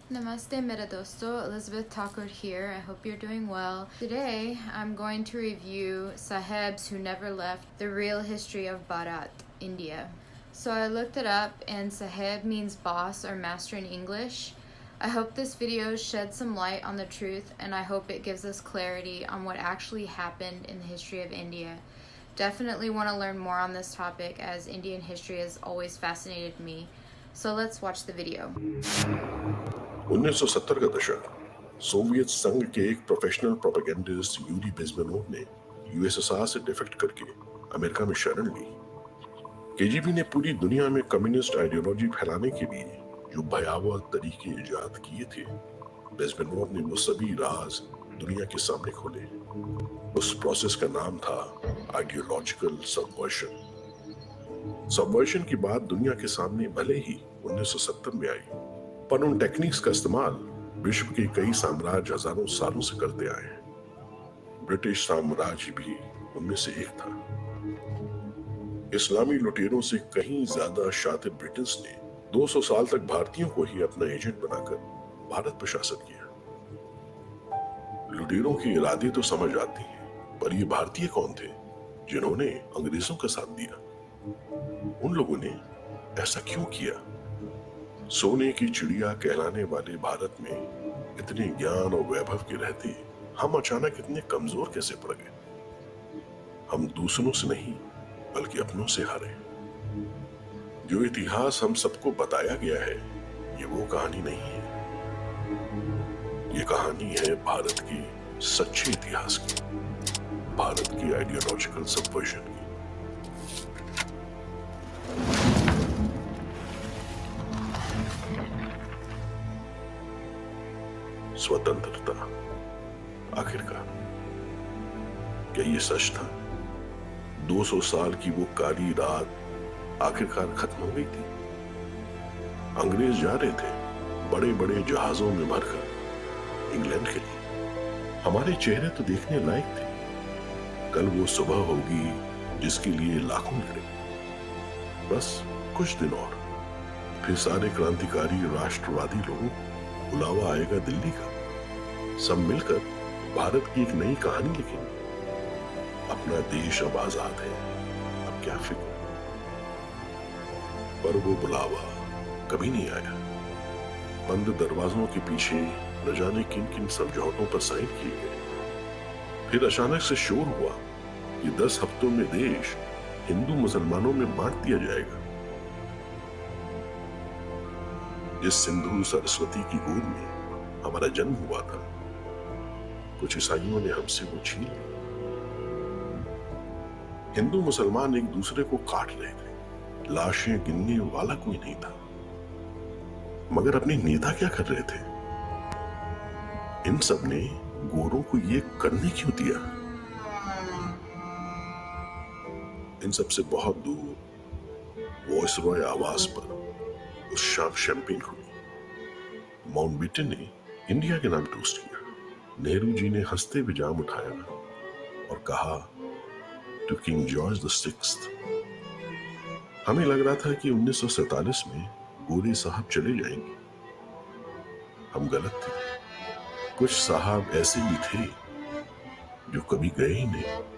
Namaste mera dosto, Elizabeth Thakur here. I hope you're doing well. Today I'm going to review Sahebs Who Never Left, the real history of Bharat, India. So I looked it up and Saheb means boss or master in English. I hope this video sheds some light on the truth and I hope it gives us clarity on what actually happened in the history of India. Definitely want to learn more on this topic as Indian history has always fascinated me. So let's watch the video. 1970 का दशक Soviet संघ के एक professional propagandist Yuri बेज़मेनोव ने USSR से defect करके America में शरण ली। केजीबी ने पूरी दुनिया में कम्युनिस्ट आइडियोलॉजी फैलाने के लिए जो भयावह तरीके इजाद किए थे, बेज़मेनोव ने वो सभी राज दुनिया के सामने खोले। उस प्रोसेस का नाम था आइडियोलॉजिकल सबवर्शन। सबवर्शन की बात दुनिया के सामने भले ही 1970 में आई, पर उन टेक्निक्स का इस्तेमाल विश्व के कई साम्राज्य हजारों सालों से करते आए हैं। ब्रिटिश साम्राज्य भी उनमें से एक था। इस्लामी लुटेरों से कहीं ज्यादा शातिर ब्रिटिश ने 200 साल तक भारतीयों को ही अपना एजेंट बनाकर भारत पर शासन किया। लुटेरों के इरादे तो समझ आते हैं, पर ये भारतीय कौन थे जिन्होंने अंग्रेजों का साथ दिया? उन लोगों ने ऐसा क्यों किया? सोने की चिड़िया कहलाने वाले भारत में इतने ज्ञान और वैभव के रहते हम अचानक इतने कमजोर कैसे पड़ गए? हम दूसरों से नहीं बल्कि अपनों से हारे। जो इतिहास हम सबको बताया गया है, ये वो कहानी नहीं है। ये कहानी है भारत के सच्चे इतिहास की, भारत की आइडियोलॉजिकल सबवर्जन की। स्वतंत्रता आखिरकार क्या ये सच था? 200 साल की वो काली रात आखिरकार खत्म हो गई थी। अंग्रेज जा रहे थे बड़े बड़े जहाजों में भरकर इंग्लैंड के लिए। हमारे चेहरे तो देखने लायक थे। कल वो सुबह होगी जिसके लिए लाखों लड़े। बस कुछ दिन और, फिर सारे क्रांतिकारी राष्ट्रवादी लोगों बुलावा आएगा दिल्ली का। सब मिलकर भारत की एक नई कहानी लिखेंगे। अपना देश अब आजाद है, अब क्या फिक्र। पर वो बुलावा कभी नहीं आया। बंद दरवाजों के पीछे न जाने किन किन समझौतों पर साइन किए गए। फिर अचानक से शोर हुआ कि 10 हफ्तों में देश हिंदू मुसलमानों में बांट दिया जाएगा। जिस सिंधु सरस्वती की गोद में हमारा जन्म हुआ था, कुछ ईसाइयों ने हमसे वो छीन ली। हिंदू मुसलमान एक दूसरे को काट रहे थे, लाशें गिनने वाला कोई नहीं था। मगर अपने नेता क्या कर रहे थे? इन सब ने गोरों को ये करने क्यों दिया? इन सब से बहुत दूर वॉइसरॉय आवास पर उस शाम शैंपेन खुली। माउंटबेटन ने इंडिया के नाम टोस्ट किया। नेहरू जी ने हंसते हुए जाम उठाया और कहा, to King George the sixth. हमें लग रहा था कि 1947 में गोरे साहब चले जाएंगे। हम गलत थे। कुछ साहब ऐसे भी थे जो कभी गए ही नहीं।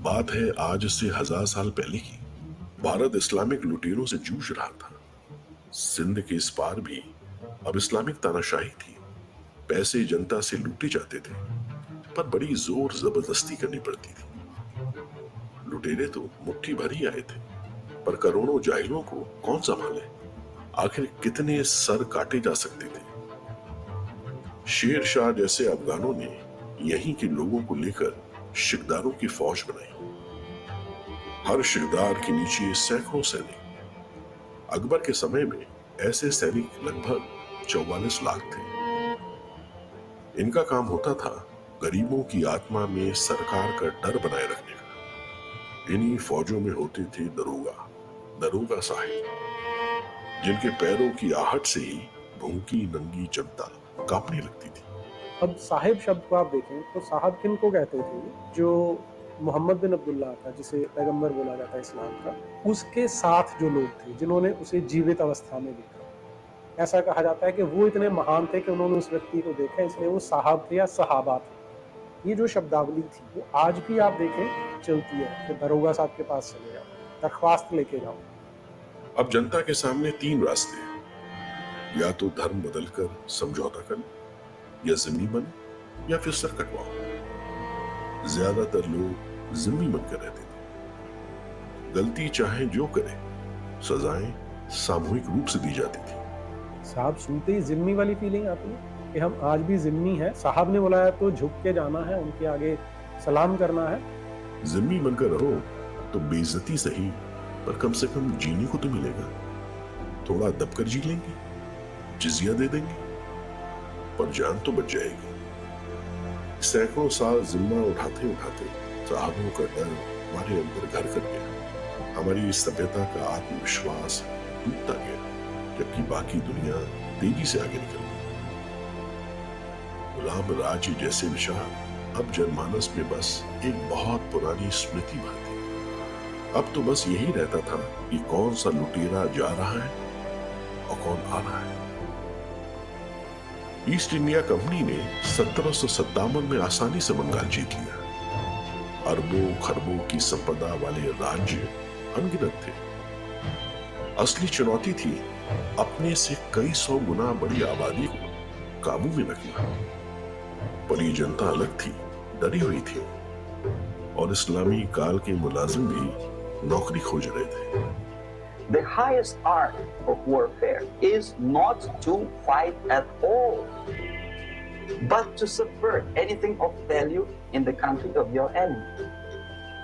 बात है आज से 1000 साल पहले की। भारत इस्लामिक लुटेरों से जूझ रहा था। सिंध के इस पार भी अब इस्लामिक तानाशाही थी। पैसे जनता से लूटे जाते थे, पर बड़ी जोर जबरदस्ती करनी पड़ती थी। लुटेरे तो मुट्ठी भर ही आए थे, पर करोड़ों जाहिलों को कौन संभाले? आखिर कितने सर काटे जा सकते थे? शेर शाह जैसे अफगानों ने यहीं के लोगों को लेकर शिकदारों की फौज बनाई। हर शिकदार के नीचे सैकड़ों सैनिक। अकबर के समय में ऐसे सैनिक लगभग 44 लाख थे। इनका काम होता था गरीबों की आत्मा में सरकार का डर बनाए रखने का। इन्हीं फौजों में होते थे दरोगा साहेब, जिनके पैरों की आहट से ही भूखी नंगी जनता कांपने लगती थी। अब साहिब शब्द को आप देखें तो साहब किन को कहते थे? जो मोहम्मद बिन अब्दुल्ला था, जिसे पैगंबर बोला जाता है इस्लाम का, उसके साथ जो लोग थे जिन्होंने उसे जीवित अवस्था में देखा। ऐसा कहा जाता है कि वो इतने महान थे कि उन्होंने उस व्यक्ति को देखा, इसलिए वो साहब थे या सहाबा थे। ये जो शब्दावली थी वो आज भी आप देखें चलती है कि दरोगा साहब के पास चले जाओ, दरख्वास्त लेके जाओ। अब जनता के सामने तीन रास्ते हैं, या तो धर्म बदलकर समझौता कर, या जिम्मी बने, या फिर सर कटवाओ। ज्यादातर लोग जिम्मी बनकर रहते थे। गलती चाहे जो करे, सजाएं सामूहिक रूप से दी जाती थी। साहब सुनते ही जिम्मी वाली फीलिंग आती है कि हम आज भी जिम्मी हैं, साहब ने बुलाया तो झुक के जाना है, उनके आगे सलाम करना है। जिम्मी बनकर रहो तो बेइज्जती सही, पर कम से कम जीने को तो मिलेगा। थोड़ा दबकर जी लेंगे, जिजिया दे देंगे, पर जान तो बच जाएगी। सैकड़ों साल जिम्मा उठाते उठाते साहबों का डर हमारे अंदर घर कर गया। हमारी सभ्यता का आत्मविश्वास टूटता गया, जबकि बाकी दुनिया तेजी से आगे निकल गई। गुलाम राज जैसे विचार अब जनमानस में बस एक बहुत पुरानी स्मृति भर थी। अब तो बस यही रहता था कि कौन सा लुटेरा जा रहा है और कौन आ रहा है। ईस्ट इंडिया कंपनी ने 1757 में आसानी से बंगाल जीत लिया। अरबों खरबों की संपदा वाले राज्य अनगिनत थे। असली चुनौती थी अपने से कई सौ गुना बड़ी आबादी को काबू में रखना। पर ये जनता अलग थी, डरी हुई थी, और इस्लामी काल के मुलाजिम भी नौकरी खोज रहे थे। The highest art of warfare is not to fight at all, but to subvert anything of value in the country of your enemy.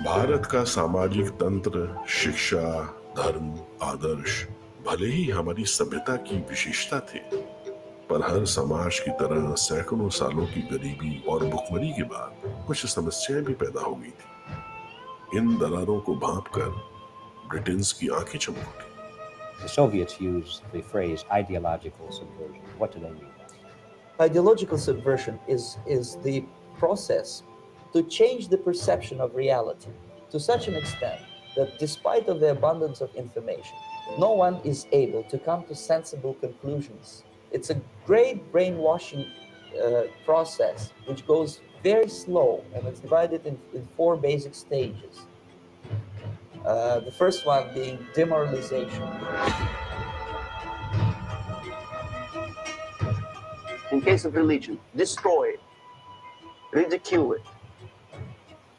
Bharat का सामाजिक तंत्र, शिक्षा, धर्म, आदर्श भले ही हमारी सभ्यता की विशेषता थे, पर हर समाज की तरह सैकड़ों सालों की गरीबी और भुखमरी के बाद कुछ समस्याएं भी पैदा हो गई थी। इन दरारों को भांपकर ब्रिटेन्स की आंखें चमक उठी। The Soviets used the phrase ideological subversion. What do they mean? Ideological subversion is the process to change the perception of reality to such an extent that despite of the abundance of information, no one is able to come to sensible conclusions. It's a great brainwashing process which goes very slow, and it's divided in four basic stages. The first one being demoralization. In case of religion, destroy it, ridicule it,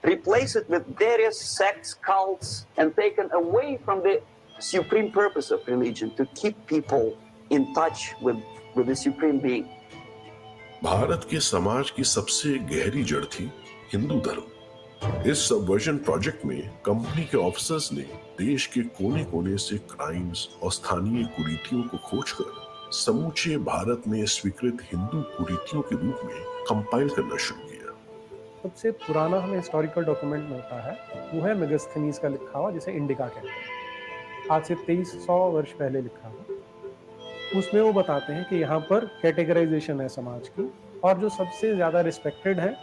replace it with various sects, cults, and taken away from the supreme purpose of religion to keep people in touch with the supreme being. Bharat के समाज की सबसे गहरी जड़ थी हिंदू धर्म। इस subversion project में कंपनी के ऑफिसर्स ने देश के कोने कोने से क्राइम्स और स्थानीय कुरीतियों को खोजकर समूचे भारत में स्वीकृत हिंदू कुरीतियों के रूप में कंपाइल करना शुरू किया। सबसे पुराना हमें हिस्टोरिकल डॉक्यूमेंट मिलता है वो है मेगास्थनीज का लिखा हुआ, जिसे इंडिका कहते हैं। आज से 2300 वर्ष पहले लिखा हुआ। उसमें वो बताते हैं कि यहाँ पर कैटेगराइजेशन है समाज की, और जो सबसे ज्यादा रिस्पेक्टेड है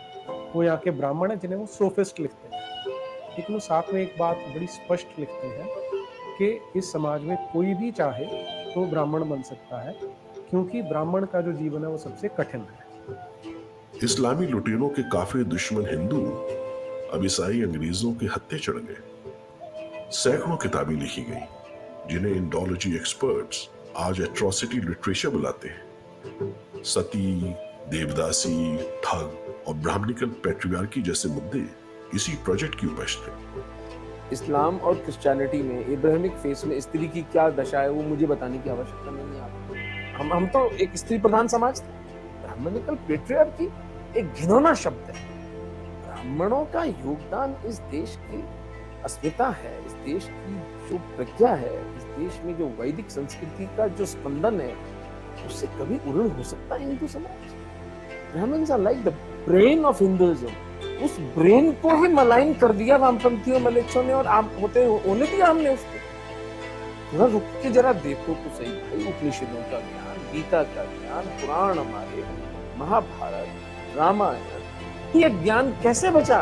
वो यहाँ के ब्राह्मण हैं, जिन्हें वो सोफिस्ट लिखते हैं। लेकिन वो साथ में एक बात बड़ी स्पष्ट लिखते हैं कि इस समाज में कोई भी चाहे तो ब्राह्मण बन सकता है, क्योंकि ब्राह्मण का जो जीवन है वो सबसे कठिन है। इस्लामी लुटेरों के काफी दुश्मन हिंदू अब ईसाई अंग्रेजों के हत्थे चढ़ गए। सैकड़ों किताबें लिखी गई, जिन्हें इंडोलॉजी एक्सपर्ट्स आज एट्रोसिटी लिटरेचर बुलाते हैं। सती, देवदासी, ठग और ब्राह्मणिकल पैट्रियार्की जैसे मुद्दे इसी प्रोजेक्ट की उपज थे। इस्लाम और क्रिश्चियनिटी में इब्राहिमिक फेस में स्त्री की क्या दशा है वो मुझे बताने की आवश्यकता नहीं है आपको। हम तो एक स्त्री प्रधान समाज थे। ब्राह्मणिकल पैट्रियार्की एक घिनौना शब्द है। ब्राह्मणों का योगदान इस देश की अस्मिता है, इस देश की जो प्रज्ञा है, इस देश में जो वैदिक संस्कृति का जो स्पंदन है, उससे कभी उड़न हो सकता है हिंदू समाज। Brahmins are like the brain of Hinduism. उस ब्रेन को ही मलाइन कर दिया वामपंथियों मलेच्छों ने, और आप होने दिया हमने उसको। थोड़ा रुक के जरा देखो तो सही भाई, उपनिषदों का ज्ञान, गीता का ज्ञान, पुराण हमारे, महाभारत, रामायण, ये ज्ञान कैसे बचा?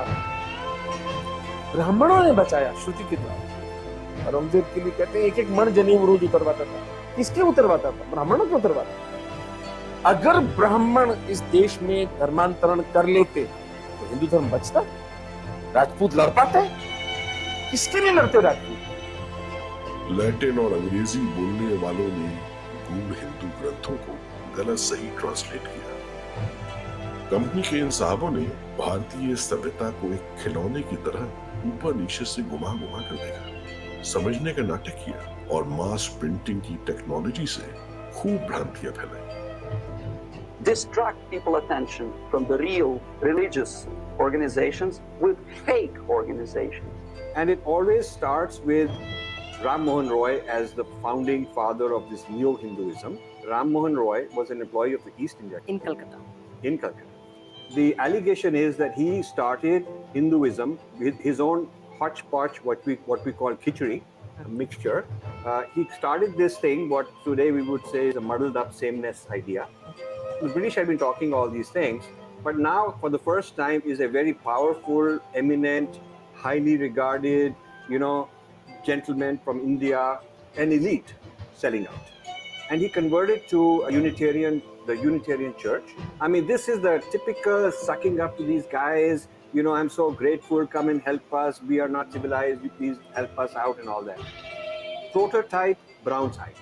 ब्राह्मणों ने बचाया श्रुति के द्वारा। औरंगजेब के लिए कहते हैं एक एक मण जनेऊ रोज उतरवाता था। किसके उतरवाता था? ब्राह्मणों के उतरवाता था। अगर ब्राह्मण इस देश में धर्मांतरण कर लेते तो हिंदू धर्म बचता? राजपूत लड़ पाते? किसके लिए लड़ते राजपूत? लैटिन और अंग्रेजी बोलने वालों ने गूढ़ हिंदू ग्रंथों को गलत सही ट्रांसलेट किया। कंपनी के इन साहबों ने भारतीय सभ्यता को एक खिलौने की तरह ऊपर नीचे से घुमा घुमा कर देखा, समझने का नाटक किया और मास प्रिंटिंग की टेक्नोलॉजी से खूब भ्रांतियां फैलाई। Distract people attention from the real religious organizations with fake organizations. And it always starts with Ram Mohan Roy as the founding father of this neo-Hinduism. Ram Mohan Roy was an employee of the East India in Calcutta. In Calcutta. The allegation is that he started Hinduism with his own hodgepodge, what we call khichdi, a mixture. He started this thing, what today we would say is a muddled up sameness idea. The British had been talking all these things, but now for the first time is a very powerful, eminent, highly regarded, gentleman from India, an elite selling out. And he converted to the Unitarian Church. I mean, this is the typical sucking up to these guys, I'm so grateful, come and help us, we are not civilized, please help us out and all that. Prototype brown side.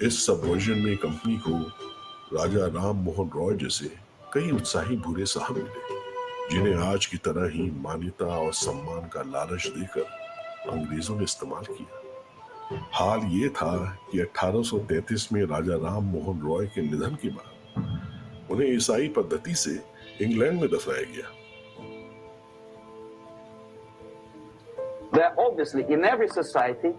इस subversion में company को राजा राम मोहन रॉय जैसे कई उत्साही भूरे साहब मिले, जिन्हें आज की तरह ही मान्यता और सम्मान का लालच देकर अंग्रेजों ने इस्तेमाल किया। हाल ये था कि 1833 में राजा राम मोहन रॉय के निधन के बाद उन्हें ईसाई पद्धति से इंग्लैंड में दफनाया गया। There obviously in every society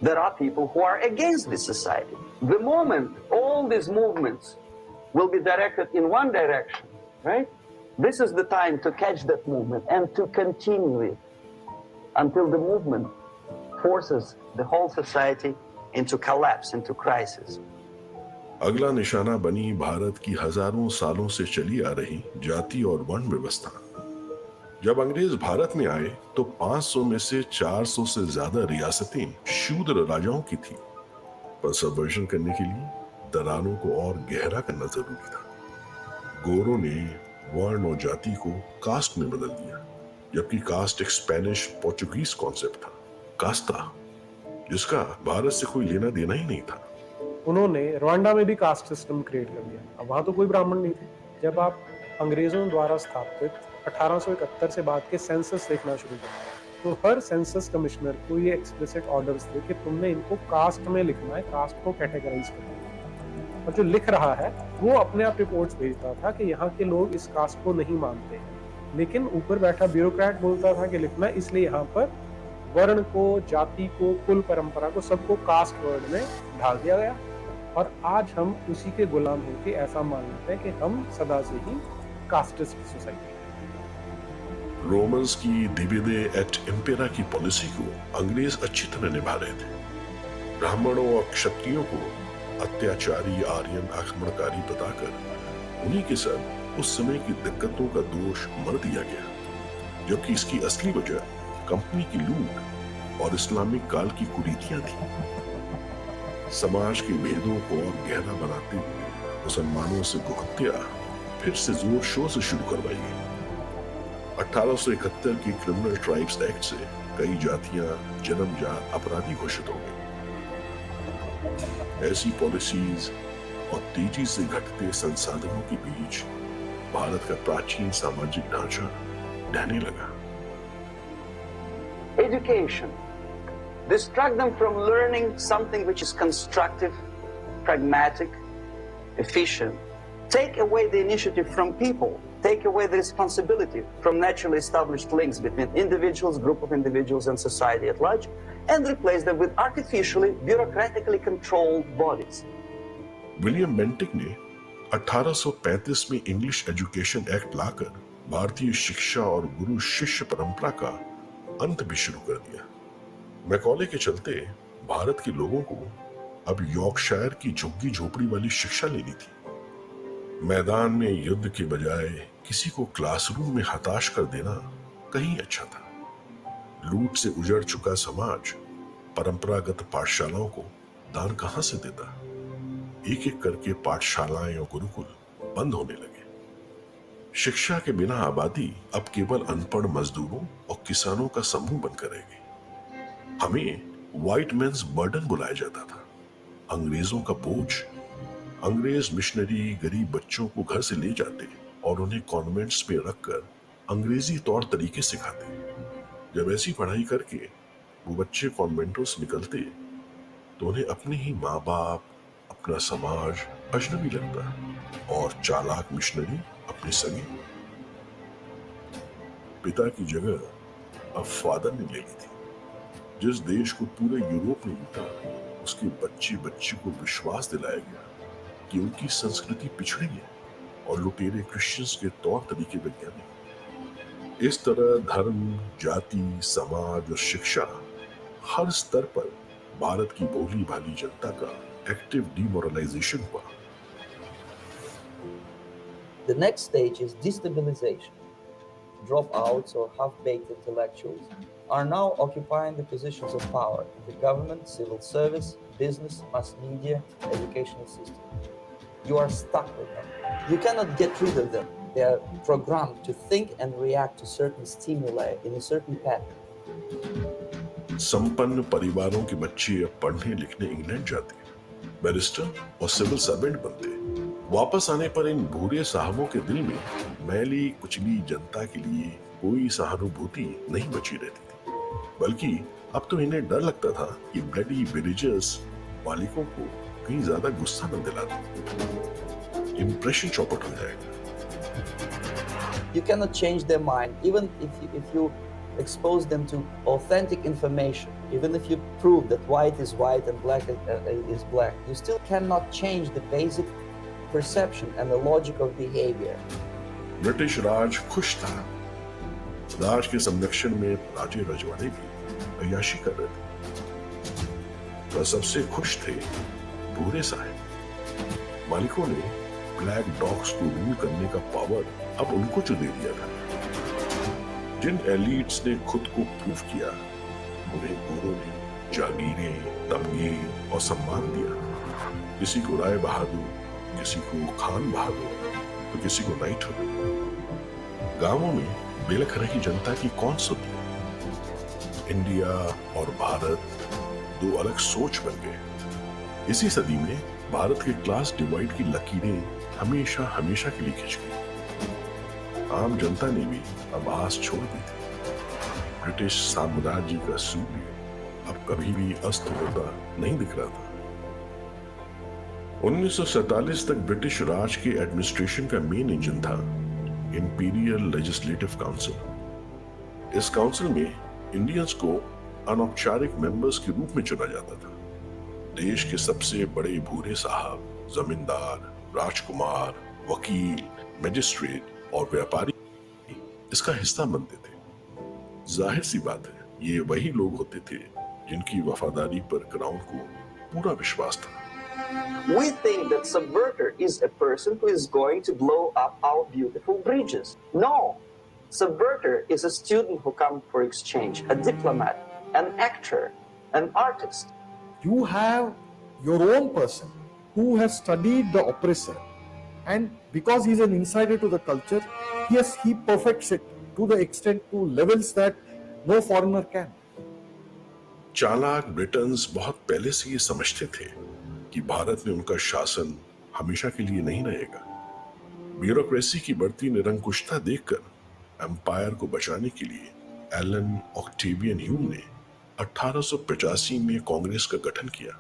there are people who are against this society. The moment all these movements will be directed in one direction, right? This is the time to catch that movement and to continue it until the movement forces the whole society into collapse, into crisis. अगला निशाना बनी भारत की हजारों सालों से चली आ रही जाति और वर्ण व्यवस्था। जब अंग्रेज भारत में आए तो 500 में से 400 से ज्यादा रियासतें शूद्र राजाओं की थी, पर सबवर्जन करने के लिए दरारों को और गहरा करना जरूरी था। गोरों ने वर्ण और जाति को कास्ट में बदल दिया, जबकि कास्ट एक स्पेनिश पोर्चुगीज कॉन्सेप्ट था, कास्ता, जिसका भारत से कोई लेना देना ही नहीं था। उन्होंने रवांडा में भी कास्ट सिस्टम क्रिएट कर दिया। अब वहां तो कोई ब्राह्मण नहीं थे। जब आप अंग्रेजों द्वारा स्थापित 1871 से बाद के सेंसस देखना शुरू किया तो हर सेंसस कमिश्नर को ये एक्सप्लिसिट ऑर्डर्स थे कि तुमने इनको कास्ट में लिखना है, कास्ट को कैटेगराइज करना है। और जो लिख रहा है वो अपने आप रिपोर्ट्स भेजता था कि यहाँ के लोग इस कास्ट को नहीं मानते हैं, लेकिन ऊपर बैठा ब्यूरोक्रेट बोलता था कि लिखना, इसलिए यहाँ पर वर्ण को, जाति को, कुल परंपरा को, सबको कास्ट वर्ड में ढाल दिया गया। और आज हम उसी के गुलाम होकर ऐसा मान लेते हैं कि हम सदा से ही कास्टिस्ट सोसाइटी है। रोमन्स की डिविडे एट इम्पेरा की पॉलिसी को अंग्रेज अच्छी तरह निभा रहे थे। ब्राह्मणों और क्षत्रियों को अत्याचारी आर्यन आक्रमणकारी बताकर उन्हीं के साथ उस समय की दिक्कतों का दोष मढ़ दिया गया, जबकि इसकी असली वजह कंपनी की लूट और इस्लामिक काल की कुरीतियां थी। समाज के भेदों को और गहरा बनाते हुए मुसलमानों से गुहत्या फिर से जोर शोर से शुरू करवाई गई। 1871 के क्रिमिनल ट्राइब्स एक्ट से कई जातियां जन्मजात अपराधी घोषित हो गई। ऐसी पॉलिसीज और तेजी से घटते संसाधनों के बीच भारत का प्राचीन सामाजिक ढांचा ढहने लगा। Education. Distract them from learning something which is constructive, pragmatic, efficient. Take away the initiative from people. Take away the responsibility from naturally established links between individuals, group of individuals, and society at large, and replace them with artificially, bureaucratically controlled bodies. William Bentinck ने 1835 में English education act लाकर भारतीय शिक्षा और गुरु शिष्य परंपरा का अंत भी शुरू कर दिया। मैकॉले के चलते भारत के लोगों को अब यॉर्कशायर की झुग्गी झोपड़ी वाली शिक्षा लेनी थी। मैदान में युद्ध के बजाय किसी को क्लासरूम में हताश कर देना कहीं अच्छा था। लूट से उजड़ चुका समाज परंपरागत पाठशालाओं को दान कहां से देता। एक एक करके पाठशालाएं और गुरुकुल बंद होने लगे। शिक्षा के बिना आबादी अब केवल अनपढ़ मजदूरों और किसानों का समूह बनकर रहेगी। हमें व्हाइट मैन्स बर्डन बुलाया जाता था, अंग्रेजों का बोझ। अंग्रेज मिशनरी गरीब बच्चों को घर से ले जाते और उन्हें कॉन्वेंट्स में रखकर अंग्रेजी तौर तरीके सिखाते। जब ऐसी पढ़ाई करके वो बच्चे कॉन्वेंटों से निकलते तो उन्हें अपने ही माँ बाप, अपना समाज अजनबी लगता और चालाक मिशनरी अपने सगे पिता की जगह अब फादर ने ले ली थी। जिस देश को पूरे यूरोप ने लूटा, उसके बच्चे बच्ची को विश्वास दिलाया गया कि उनकी संस्कृति पिछड़ी है और लुटेरे क्रिश्चियंस के तौर तरीके वैज्ञानिक। इस तरह धर्म, जाति, समाज और शिक्षा हर स्तर पर भारत की भोली भाली जनता का एक्टिव डिमोरलाइजेशन हुआ। The next stage is destabilization. Dropouts or half-baked intellectuals are now occupying the positions of power in the government, civil service, business, mass media, educational system. You are stuck with them. You cannot get rid of them. They are programmed to think and react to certain stimuli in a certain pattern. संपन्न परिवारों के बच्चे अब पढ़ने लिखने England जाते, barrister और civil servant बनते। वापस आने पर इन भूरे साहबों के दिल में मैली कुचली जनता के लिए कोई सहानुभूति नहीं बची रहती थी, बल्कि अब तो इन्हें डर लगता था कि ब्लडी विलेजर्स मालिकों को कहीं ज्यादा गुस्सा न दिला दें, इंप्रेशन चौपट हो जाएगा। You cannot change their mind, even if you expose them to authentic information, even if you prove that white is white and black is black, you still cannot change the basic perception and the logic of behavior. British Raj खुश था। राज के संरक्षण में राजे रजवाड़े भी अय्याशी कर रहे थे, पर सबसे खुश थे भूरे साहब। मालिकों ने ब्लैक डॉग्स को रूल करने का पावर अब उनको जो दे दिया था। जिन एलिट्स ने खुद को प्रूव किया, उन्हें गोरों ने जागीरें, तमगे और सम्मान दिया। किसी को राय बहादुर, किसी को खान बहादुर, तो किसी को नाइटहुड। गांवों में बेलख रही जनता की कौन सुनी। इंडिया और भारत दो अलग सोच बन गए। इसी सदी में भारत के क्लास डिवाइड की लकीरें हमेशा हमेशा के लिए खिंच गई। आम जनता ने भी अब आस छोड़ दी थी। ब्रिटिश साम्राज्य का सूर्य अब कभी भी अस्त होता नहीं दिख रहा था। 1947 तक ब्रिटिश राज के एडमिनिस्ट्रेशन का मेन इंजन था इंपीरियल लेजिस्लेटिव काउंसिल। इस काउंसिल में इंडियंस को अनौपचारिक मेंबर्स के रूप में चुना जाता था। देश के सबसे बड़े भूरे साहब, जमींदार, राजकुमार, वकील, मजिस्ट्रेट और व्यापारी इसका हिस्सा बनते थे। जाहिर सी बात है, ये वही लोग होते थे जिनकी वफादारी पर क्राउन को पूरा विश्वास था। We think that subverter is a person who is going to blow up our beautiful bridges. No, subverter is a student who comes for exchange, a diplomat, an actor, an artist. You have your own person who has studied the oppressor, and because he's an insider to the culture, yes, he perfects it to the extent, to levels that no foreigner can. चालाक Britain's बहुत पहले से ये समझते थे कि भारत में उनका शासन हमेशा के लिए नहीं रहेगा। ब्यूरोक्रेसी की बढ़ती निरंकुशता देखकर एम्पायर को बचाने के लिए एलन ऑक्टेवियन ह्यूम ने 1885 में कांग्रेस का गठन किया।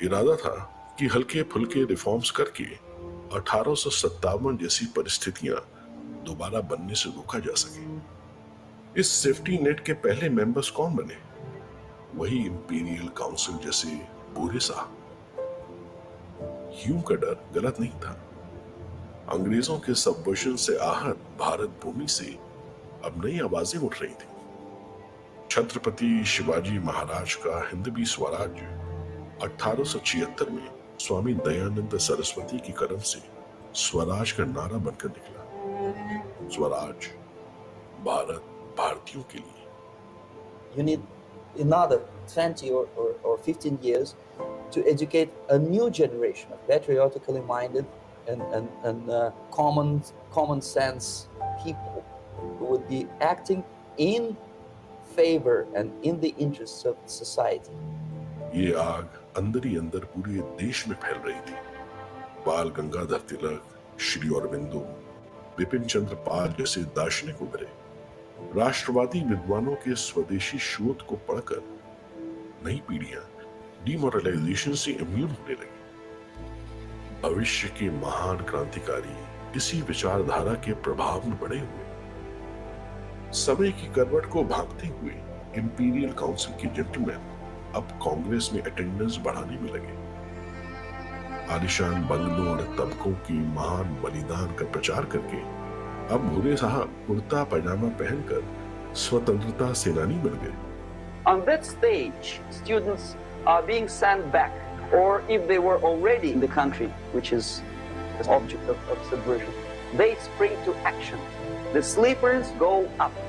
इरादा था कि हल्के फुल्के रिफॉर्म्स करके 1857 जैसी परिस्थितियां दोबारा बनने से रोका जा सके। इस सेफ्टी नेट के पहले मेंबर्स कौन बने? वही इंपीरियल काउंसिल जैसे भूरे साहब। ह्यूम का डर गलत नहीं था। अंग्रेजों के सबवर्जन से आहत भारत भूमि से अब नई आवाजें उठ रही थी। छत्रपति शिवाजी महाराज का हिंदवी स्वराज्य 1876 में स्वामी दयानंद सरस्वती की कलम से स्वराज का नारा बनकर निकला। स्वराज, भारत भारतीयों के लिए। You need another 20 or 15 years to educate a new generation of patriotically minded and common sense people who would be acting in favor and in the interests of society. ये आग अंदर ही अंदर पूरे देश में फैल रही थी। बाल गंगाधर तिलक, श्री अरविंदो, विपिन चंद्र पाल जैसे दार्शनिक उभरे। राष्ट्रवादी विद्वानों के स्वदेशी शोध को पढ़कर नई पीढ़ियां डिमोरलाइजेशन से इम्यून होने लगी। भविष्य के महान क्रांतिकारी इसी विचारधारा के प्रभाव में बड़े हुए। समय की करवट को भांपते हुए इंपीरियल काउंसिल के जेंटलमैन अब कांग्रेस में अटेंडेंस बढ़ाने में लगे। आलिशान बंगलों और तबकों की महान बलिदान का प्रचार करके अब भूरे साहब कुर्ता पैजामा पहनकर स्वतंत्रता सेनानी बन गए। On that stage, students are being sent back, or if they were already in the country, which is the object of subversion, they spring to action. The sleepers go up.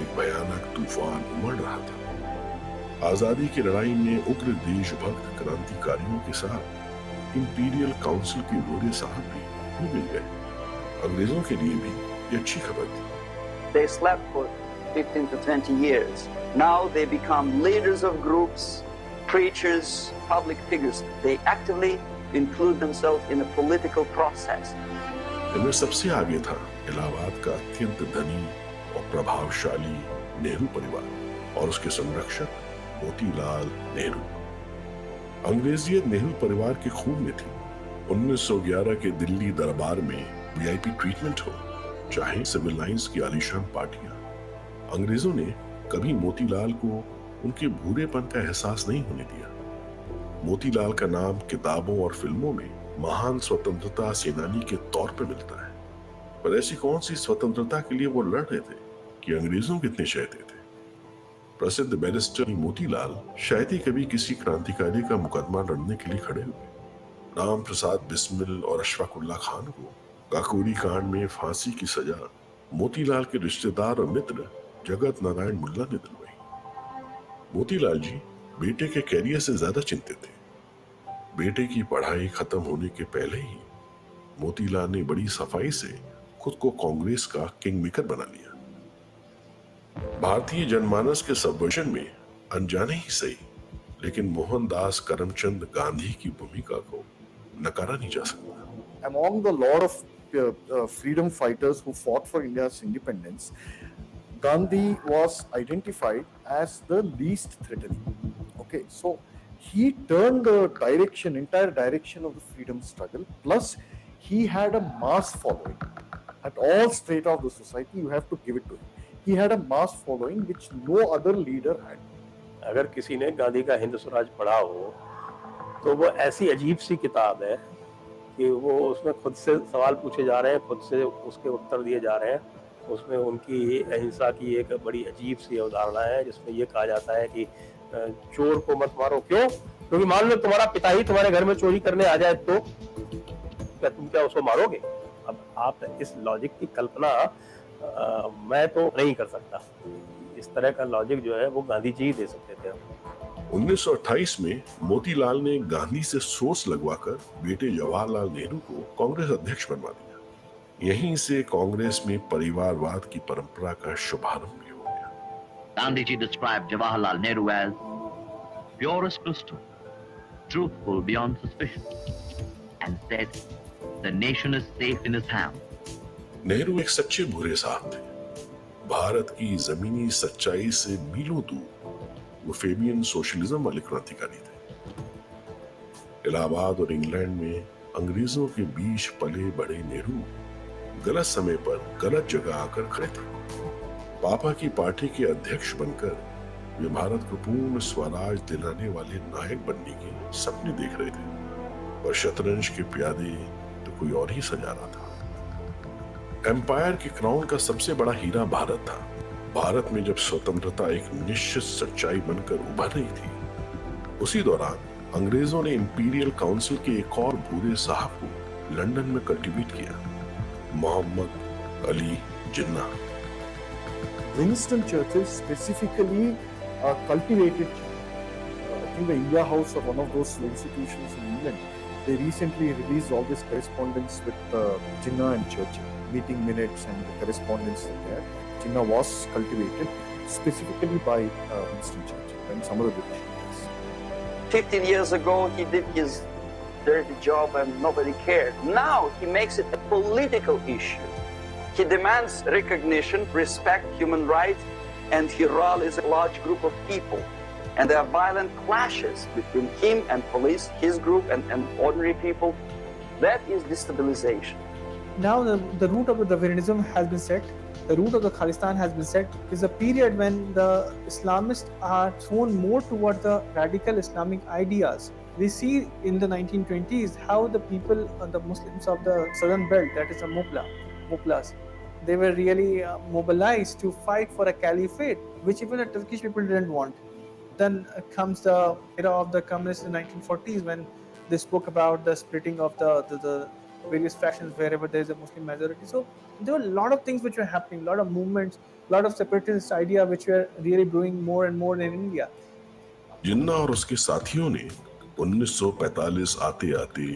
एक भयानक तूफान उमड़ रहा था। आजादी की लड़ाई में उग्र देशभक्त क्रांतिकारियों के साथ इंपीरियल काउंसिल के भूरे साहब भी मिल गए। अंग्रेजों के लिए भी ये अच्छी खबर थी। They slept for 15 to 20 years. Now they become leaders of groups, preachers, public figures. They actively include themselves in a political process. इनमें सबसे आगे था इलाहाबाद का अत्यंत धनी और प्रभावशाली नेहरू परिवार और उसके संरक्षक मोतीलाल नेहरू। अंग्रेजियत नेहरू परिवार के खून में थी। 1911 के दिल्ली दरबार में वीआईपी ट्रीटमेंट हो, चाहे सिविल लाइंस की आलीशान पार्टियां, अंग्रेजों ने कभी मोतीलाल को उनके भूरेपन का एहसास नहीं होने दिया। मोतीलाल का नाम किताबों और फिल्मों में महान स्वतंत्रता सेनानी के तौर पर मिलता है, पर ऐसी कौन सी स्वतंत्रता के लिए वो लड़ रहे थे कि अंग्रेजों कितने चाहते थे। प्रसिद्ध बैरिस्टर मोतीलाल शायद ही कभी किसी क्रांतिकारी का मुकदमा लड़ने के लिए खड़े हुए। राम प्रसाद बिस्मिल और अशफाकुल्ला खान को काकोरी कांड में फांसी की सजा मोतीलाल के रिश्तेदार और मित्र जगत नारायण मुल्ला ने दिलवाई। मोतीलाल जी बेटे के कैरियर से ज्यादा चिंतित थे। बेटे की पढ़ाई खत्म होने के पहले ही मोतीलाल ने बड़ी सफाई से खुद को कांग्रेस का किंग मेकर बना लिया। भारतीय जनमानस के सबवर्जन में अनजाने ही सही, लेकिन मोहनदास करमचंद गांधी की भूमिका को नकारा नहीं जा सकता। Among the lot of freedom fighters who fought for India's independence, Gandhi was identified as the least threatening. Okay, so he turned the entire direction of the freedom struggle. Plus, he had a mass following at all strata of the society. You have to give it to him. He had a mass following which no other leader had. अगर किसी ने गांधी का हिंद स्वराज पढ़ा हो तो वो ऐसी अजीब सी किताब है कि वो उसमें खुद से सवाल पूछे जा रहे हैं, खुद से उसके उत्तर दिए जा रहे हैं। उसमें उनकी अहिंसा की एक बड़ी अजीब सी अवधारणा है, जिसमें ये कहा जाता है कि चोर को मत मारो। क्यों? क्योंकि मान लो तुम्हारा पिता ही तुम्हारे घर में चोरी करने आ जाए तो क्या उसको मारोगे? अब आप इस लॉजिक की कल्पना मैं तो नहीं कर सकता। इस तरह का लॉजिक जो है वो गांधी जी ही दे सकते थे। 1928 में मोतीलाल ने गांधी से सोर्स लगवाकर बेटे जवाहरलाल नेहरू को कांग्रेस अध्यक्ष बनवा दिया। यहीं से कांग्रेस में परिवारवाद की परंपरा का शुभारंभ भी हो गया। Gandhi ji described Jawaharlal Nehru as pure as crystal, truthful beyond suspicion, and said, "The nation is safe in his hands." Nehru एक सच्चे भूरे साहब थे। भारत की जमीनी सच्चाई से मीलों दूर वो फेबियन सोशलिज्म वाले क्रांतिकारी थे। इलाहाबाद और इंग्लैंड में अंग्रेजों के बीच पले बड़े नेहरू गलत समय पर गलत जगह आकर खड़े थे। पापा की पार्टी के अध्यक्ष बनकर वे भारत को पूर्ण स्वराज दिलाने वाले नायक बनने के सपने देख रहे थे, पर शतरंज के प्यादे तो कोई और ही सजा रहा था। एम्पायर की क्राउन का सबसे बड़ा हीरा भारत था। भारत में जब स्वतंत्रता एक निश्चित सच्चाई बनकर उभर रही थी, उसी दौरान अंग्रेजों ने इंपीरियल काउंसिल के एक और भूरे साहब को लंदन में कल्टीवेट किया। Mohammad Ali Jinnah. Winston Churchill specifically cultivated, I think the India House or one of those institutions in England, they recently released all this correspondence with Jinnah and Churchill, meeting minutes and the correspondence there. Jinnah was cultivated specifically by Winston Churchill and some of the British leaders. 15 years ago, he did his dirty job and nobody cared. Now he makes it a political issue. He demands recognition, respect, human rights, and he rallies a large group of people. And there are violent clashes between him and police, his group and ordinary people. That is destabilization. Now the root of the Darwinism has been set. The root of the Khalistan has been set. Is a period when the Islamists are thrown more toward the radical Islamic ideas. We see in the 1920s how the people, the Muslims of the southern belt, that is the Mullahs, they were really mobilized to fight for a caliphate, which even the Turkish people didn't want. Then comes the era of the communists in the 1940s when they spoke about the splitting of the various factions wherever there is a Muslim majority. So there were a lot of things which were happening, a lot of movements, a lot of separatist idea which were really brewing more and more in India. जिन्ना और उसके साथियों ने 1945 आते आते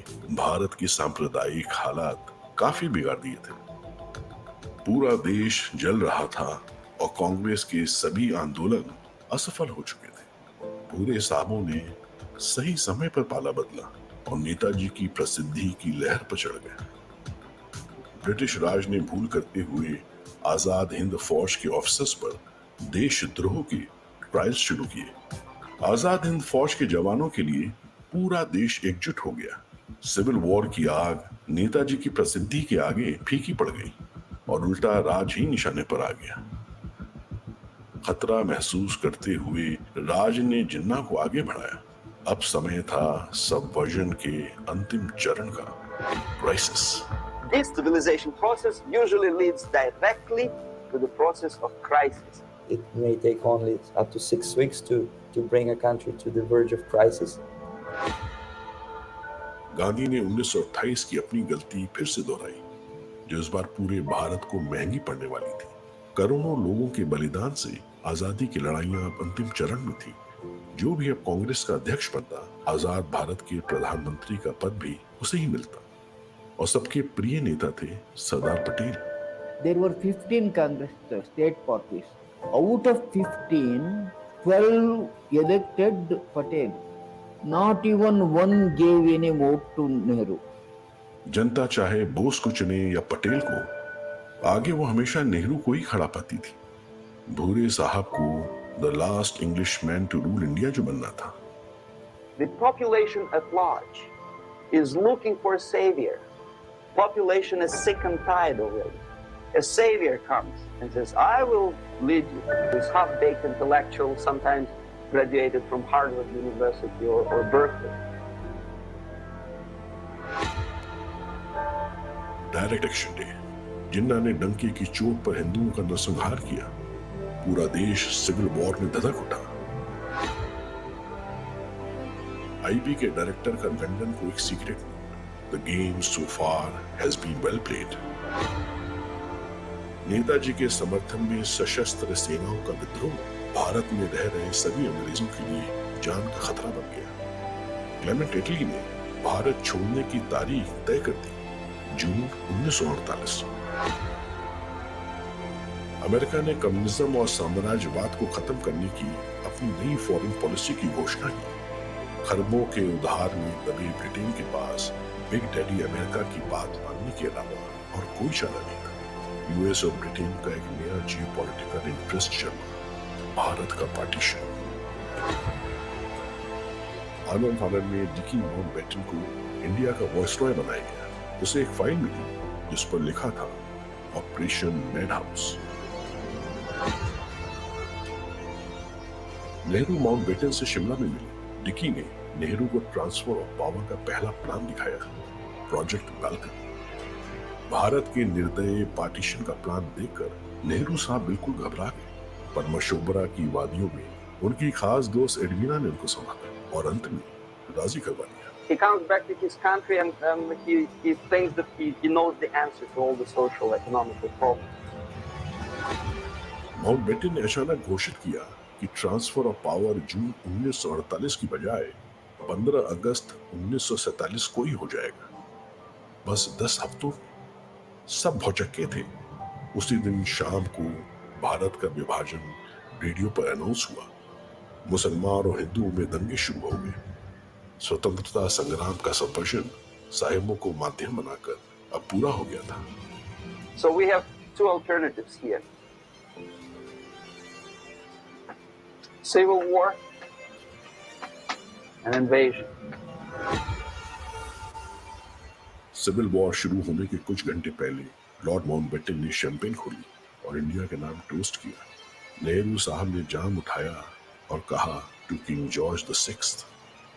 भारत की सांप्रदायिक हालात काफी बिगाड़ दिए थे। पूरा देश जल रहा था और कांग्रेस के सभी आंदोलन असफल हो चुके थे। पूरे साहबों ने सही समय पर पाला बदला और नेताजी की प्रसिद्धि की लहर पर चढ़ गए। ब्रिटिश राज ने भूल करते हुए आजाद हिंद फौज के ऑफिसर्स पर देशद्रोह के ट्रायल्स शुरू किए। आजाद हिंद फौज के जवानों के लिए पूरा देश एकजुट हो गया। सिविल वॉर की आग नेताजी की प्रसिद्धि के आगे फीकी पड़ गई और उल्टा राज ही निशाने पर आ गया। खतरा महसूस करते हुए राज ने जिन्ना को आगे बढ़ाया। अब समय था सबवर्जन के अंतिम चरण का, crisis. This civilization process usually leads directly to the process of crisis. It may take only up to 6 weeks to bring a country to the verge of crisis. Gandhi ने 1928 की अपनी गलती फिर से दोहराई, जो इस बार पूरे भारत को महंगी पड़ने वाली थी। करोड़ों लोगों के बलिदान से आजादी की लड़ाइयां अब अंतिम चरण में थी। जो भी अब कांग्रेस का अध्यक्ष बनता, आजाद भारत के प्रधानमंत्री का पद भी उसे ही मिलता और सबके प्रिय नेता थे Sardar Patel. There were 15 Congress state parties. Out of 15, 12 elected Patel. Not even one gave any vote to Nehru. जनता चाहे बोस को चुने या पटेल को, आगे वो हमेशा नेहरू को ही खड़ा पाती थी। भूरे साहब को the last Englishman to rule India जो बनना था। The population at large is looking for a savior. Population is sick and tired already. A savior comes and says, I will lead you. This half-baked intellectual, sometimes graduated from Harvard University or Berkeley. Direct action day. Jinnah ने डंके की चोट पर हिंदुओं का नरसंहार किया। पूरा देश सिविल वॉर में धधक उठा। आईबी के डायरेक्टर का लंदन को एक secret note, The game so far has been well played. Netaji के समर्थन में सशस्त्र सेनाओं का विद्रोह भारत में रह रहे सभी अंग्रेजों के लिए जान का खतरा बन गया। क्लेमेंट इटली ने भारत छोड़ने की तारीख तय कर दी, जून 1948। अमेरिका ने कम्युनिज्म और साम्राज्यवाद को खत्म करने की अपनी नई फॉरेन पॉलिसी की घोषणा की। खरबों के उधार में दबे ब्रिटेन के पास बिग डैडी अमेरिका की बात मानने के अलावा और कोई चारा नहीं था। यूएस और ब्रिटेन का एक नया जियोपॉलिटिकल इंटरेस्ट जमा, भारत का पार्टीशन। आनंद फानन में डिकी माउंटबेटन को इंडिया का वॉइसरॉय बनाया गया। उसे एक फाइल मिली जिस पर लिखा था operation mad house. Nehru Mountbatten से शिमला में मिले। डिकी ने नेहरू को ट्रांसफर ऑफ पावर का पहला प्लान दिखाया, प्रोजेक्ट बाल्कन। भारत के निर्दयी पार्टीशन का प्लान देखकर नेहरू साहब बिल्कुल घबरा गए, पर मशोबरा की वादियों में उनकी खास दोस्त एडवीना ने उनको संभाला और अंत में राजी करवा लिया। He comes back to his country and he thinks that he knows the answer to all the social, economical problems. Mountbatten ने अचानक घोषित किया कि ट्रांसफर ऑफ पावर जून 1948 की बजाय 15 अगस्त 1947 को ही हो जाएगा। बस 10 हफ्तों सब भौचक्के थे। उसी दिन शाम को भारत का विभाजन रेडियो पर अनाउंस हुआ। मुसलमान और हिंदुओं में दंगे शुरू हो गए। स्वतंत्रता संग्राम का संवर्षन साहेबों को माध्यम बनाकर अब पूरा हो गया था। So we have two alternatives here. Civil war and invasion. Civil war शुरू होने के कुछ घंटे पहले लॉर्ड माउंटबेटन ने शैंपेन खोली और इंडिया के नाम टोस्ट किया। नेहरू साहब ने जाम उठाया और कहा to King George the sixth.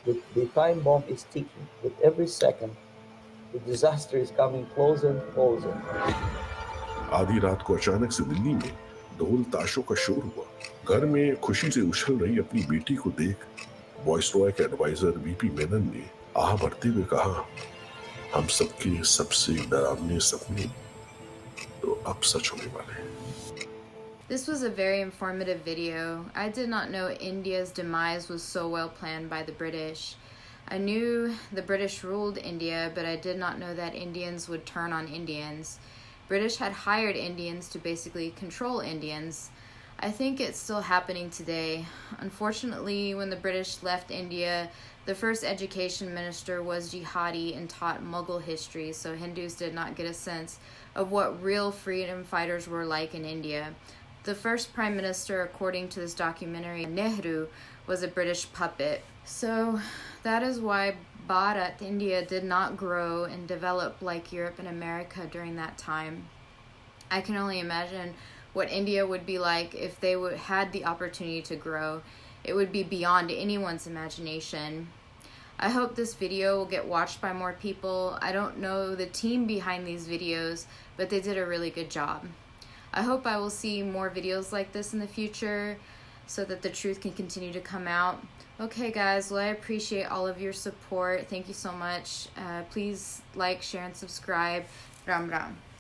The time bomb is ticking. With every second, the disaster is coming closer and closer. आधी रात को अचानक से दिल्ली में ढोल ताशों का शोर हुआ। घर में खुशी से उछल रही अपनी बेटी को देख वॉइसरॉय के एडवाइजर वीपी मेनन ने आह भरते हुए कहा, हम सबके सबसे डरावने सपने तो अब सच होने वाले हैं। This was a very informative video. I did not know India's demise was so well planned by the British. I knew the British ruled India, but I did not know that Indians would turn on Indians. British had hired Indians to basically control Indians. I think it's still happening today. Unfortunately, when the British left India, the first education minister was jihadi and taught Mughal history, so Hindus did not get a sense of what real freedom fighters were like in India. The first prime minister, according to this documentary, Nehru, was a British puppet. So that is why Bharat, India, did not grow and develop like Europe and America during that time. I can only imagine what India would be like if they had the opportunity to grow. It would be beyond anyone's imagination. I hope this video will get watched by more people. I don't know the team behind these videos, but they did a really good job. I hope I will see more videos like this in the future so that the truth can continue to come out. Okay guys, well I appreciate all of your support. Thank you so much. Please like, share, and subscribe. Ram Ram.